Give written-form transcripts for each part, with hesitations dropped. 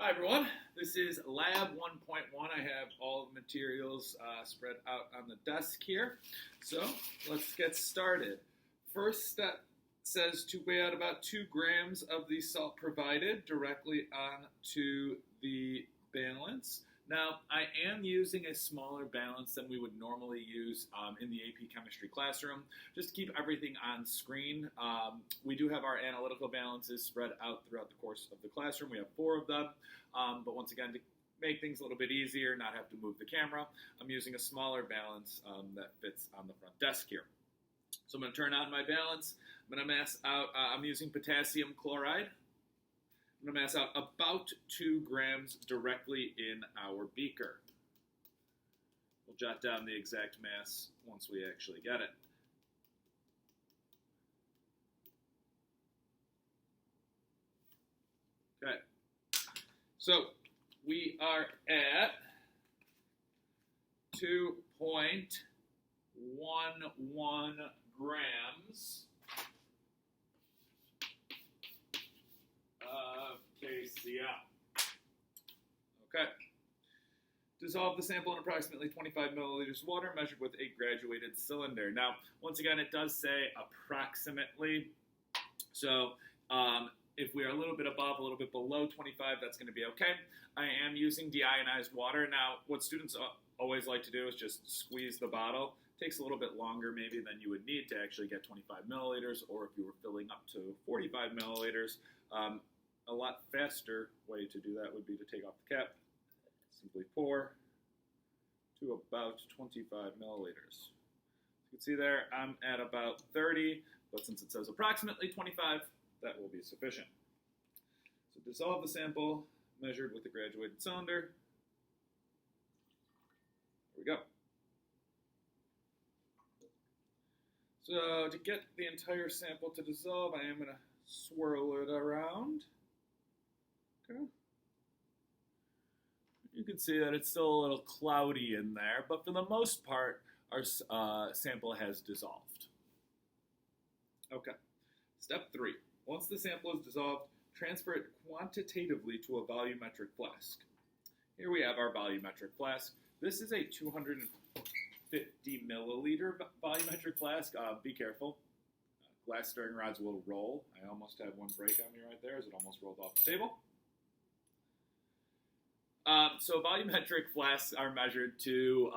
Hi everyone, this is Lab 1.1. I have all the materials spread out on the desk here. So let's get started. First step says to weigh out about 2 grams of the salt provided directly onto the balance. Now, I am using a smaller balance than we would normally use in the AP Chemistry classroom, just to keep everything on screen. We do have our analytical balances spread out throughout the course of the classroom. We have 4 of them, but once again, to make things a little bit easier, not have to move the camera, I'm using a smaller balance that fits on the front desk here. So I'm going to turn on my balance. I'm going to mass out, I'm using potassium chloride. I'm going to mass out about 2 grams directly in our beaker. We'll jot down the exact mass once we actually get it. Okay, so we are at 2.11 grams of KCl. Okay. Dissolve the sample in approximately 25 milliliters of water measured with a graduated cylinder. Now, once again, it does say approximately. So if we are a little bit above, a little bit below 25, that's going to be okay. I am using deionized water. Now, what students always like to do is just squeeze the bottle. It takes a little bit longer maybe than you would need to actually get 25 milliliters, or if you were filling up to 45 milliliters. A lot faster way to do that would be to take off the cap, simply pour to about 25 milliliters. You can see there I'm at about 30, but since it says approximately 25, that will be sufficient. So dissolve the sample measured with the graduated cylinder. There we go. So to get the entire sample to dissolve, I am going to swirl it around. Okay. You can see that it's still a little cloudy in there, but for the most part, our sample has dissolved. Okay. Step 3. Once the sample is dissolved, transfer it quantitatively to a volumetric flask. Here we have our volumetric flask. This is a 250 milliliter volumetric flask. Be careful. Glass stirring rods will roll. I almost had one break on me right there as it almost rolled off the table. So volumetric flasks are measured to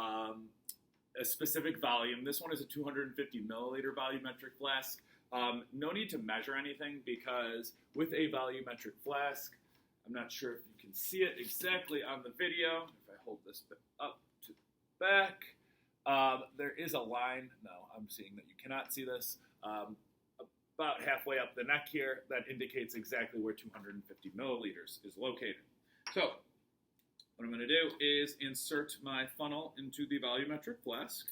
a specific volume. This one is a 250 milliliter volumetric flask. No need to measure anything because with a volumetric flask, I'm not sure if you can see it exactly on the video. If I hold this bit up to the back, there is a line. No, I'm seeing that you cannot see this. About halfway up the neck here, that indicates exactly where 250 milliliters is located. So what I'm going to do is insert my funnel into the volumetric flask.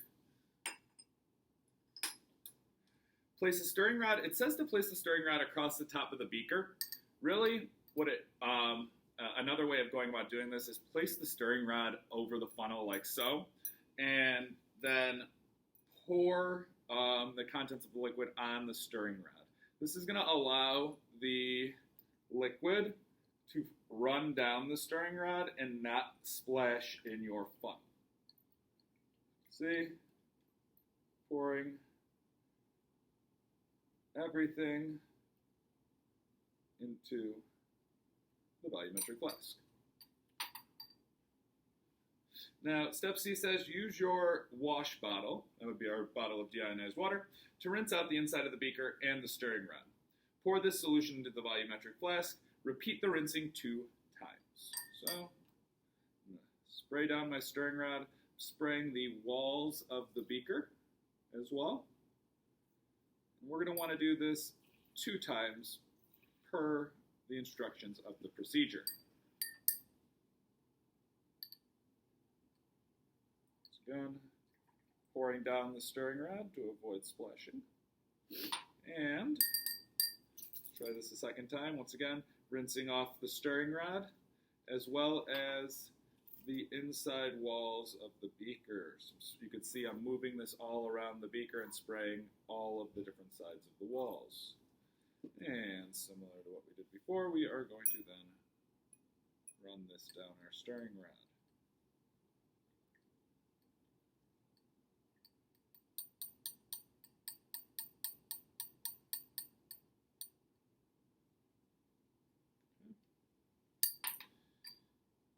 Place the stirring rod. It says to place the stirring rod across the top of the beaker. Really, another way of going about doing this is place the stirring rod over the funnel like so, and then pour the contents of the liquid on the stirring rod. This is going to allow the liquid to run down the stirring rod and not splash in your funnel. See? Pouring everything into the volumetric flask. Now, step C says use your wash bottle, that would be our bottle of deionized water, to rinse out the inside of the beaker and the stirring rod. Pour this solution into the volumetric flask. Repeat the rinsing 2 times. So, I'm going to spray down my stirring rod, spraying the walls of the beaker as well. And we're going to want to do this 2 times per the instructions of the procedure. Again, pouring down the stirring rod to avoid splashing. And try this a second time. Once again, rinsing off the stirring rod as well as the inside walls of the beaker. So you can see I'm moving this all around the beaker and spraying all of the different sides of the walls. And similar to what we did before, we are going to then run this down our stirring rod.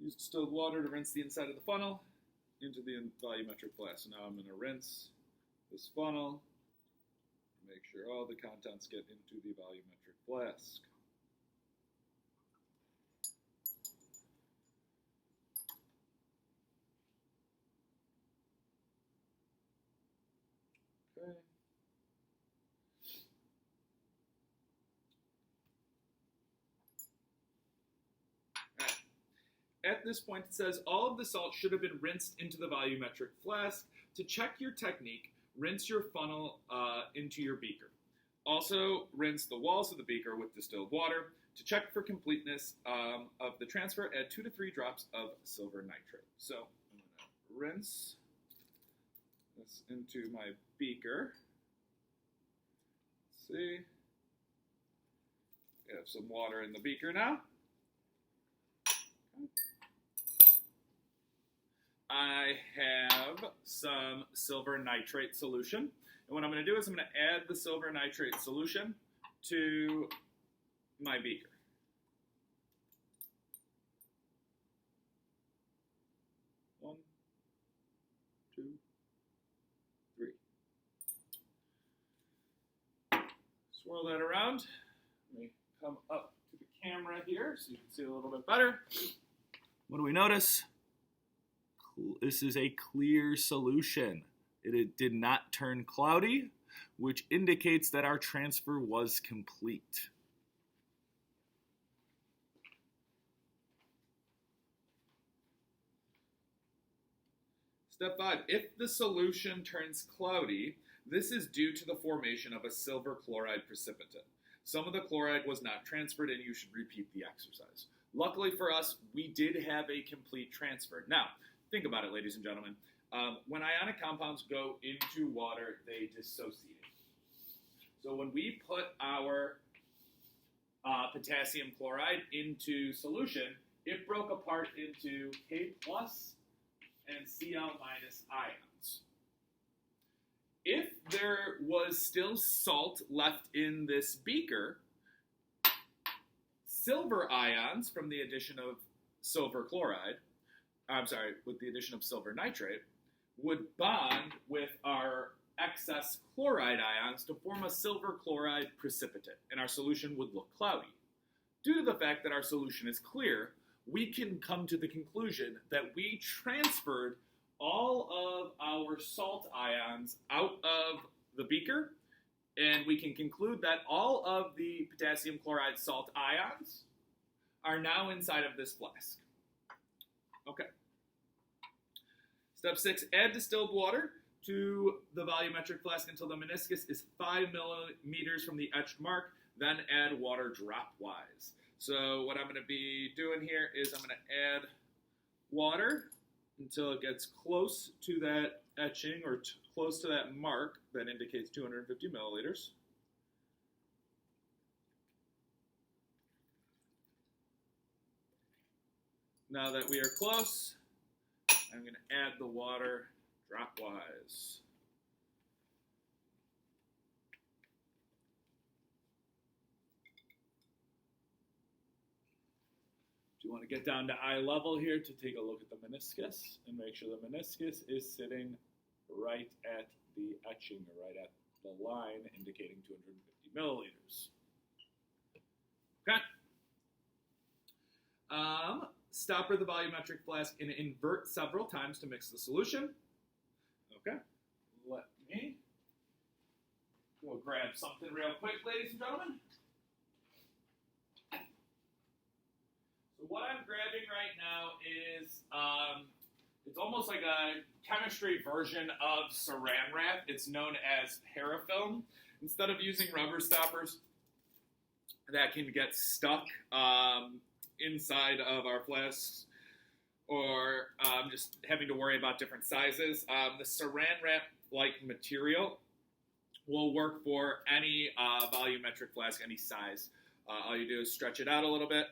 Use distilled water to rinse the inside of the funnel into the volumetric flask. So now I'm going to rinse this funnel, make sure all the contents get into the volumetric flask. Okay. At this point, it says all of the salt should have been rinsed into the volumetric flask. To check your technique, rinse your funnel into your beaker. Also, rinse the walls of the beaker with distilled water. To check for completeness of the transfer, add 2 to 3 drops of silver nitrate. So I'm going to rinse this into my beaker. Let's see. We have some water in the beaker now. I have some silver nitrate solution. And what I'm going to do is I'm going to add the silver nitrate solution to my beaker. One, two, three. Swirl that around. Let me come up to the camera here so you can see a little bit better. What do we notice? This is a clear solution. It did not turn cloudy, which indicates that our transfer was complete. Step 5, if the solution turns cloudy, this is due to the formation of a silver chloride precipitate. Some of the chloride was not transferred and you should repeat the exercise. Luckily for us, we did have a complete transfer. Now, think about it, ladies and gentlemen. When ionic compounds go into water, they dissociate. So when we put our potassium chloride into solution, it broke apart into K plus and Cl minus ions. If there was still salt left in this beaker, silver ions from the addition of silver chloride, with the addition of silver nitrate, would bond with our excess chloride ions to form a silver chloride precipitate, and our solution would look cloudy. Due to the fact that our solution is clear, we can come to the conclusion that we transferred all of our salt ions out of the beaker, and we can conclude that all of the potassium chloride salt ions are now inside of this flask. Okay. Step 6, add distilled water to the volumetric flask until the meniscus is 5 millimeters from the etched mark, then add water drop-wise. So what I'm going to be doing here is I'm going to add water until it gets close to that etching or close to that mark that indicates 250 milliliters. Now that we are close, I'm going to add the water drop-wise. Do you want to get down to eye level here to take a look at the meniscus and make sure the meniscus is sitting right at the etching, or right at the line indicating 250 milliliters. Okay. Stopper the volumetric flask and invert several times to mix the solution. Okay. Let me go grab something real quick, ladies and gentlemen. So what I'm grabbing right now is, it's almost like a chemistry version of Saran wrap. It's known as parafilm. Instead of using rubber stoppers that can get stuck inside of our flasks, or just having to worry about different sizes, the Saran wrap-like material will work for any volumetric flask, any size. All you do is stretch it out a little bit,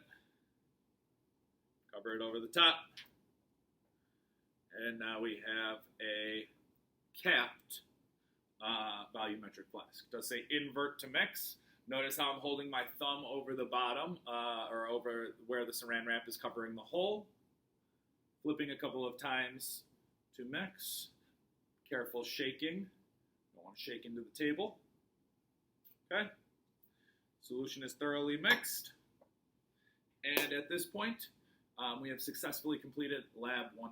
cover cover it over the top. And now we have a capped volumetric flask. It does say invert to mix. Notice how I'm holding my thumb over the bottom, or over where the saran wrap is covering the hole. Flipping a couple of times to mix. Careful shaking. Don't want to shake into the table. Okay. Solution is thoroughly mixed. And at this point, we have successfully completed Lab 1.1.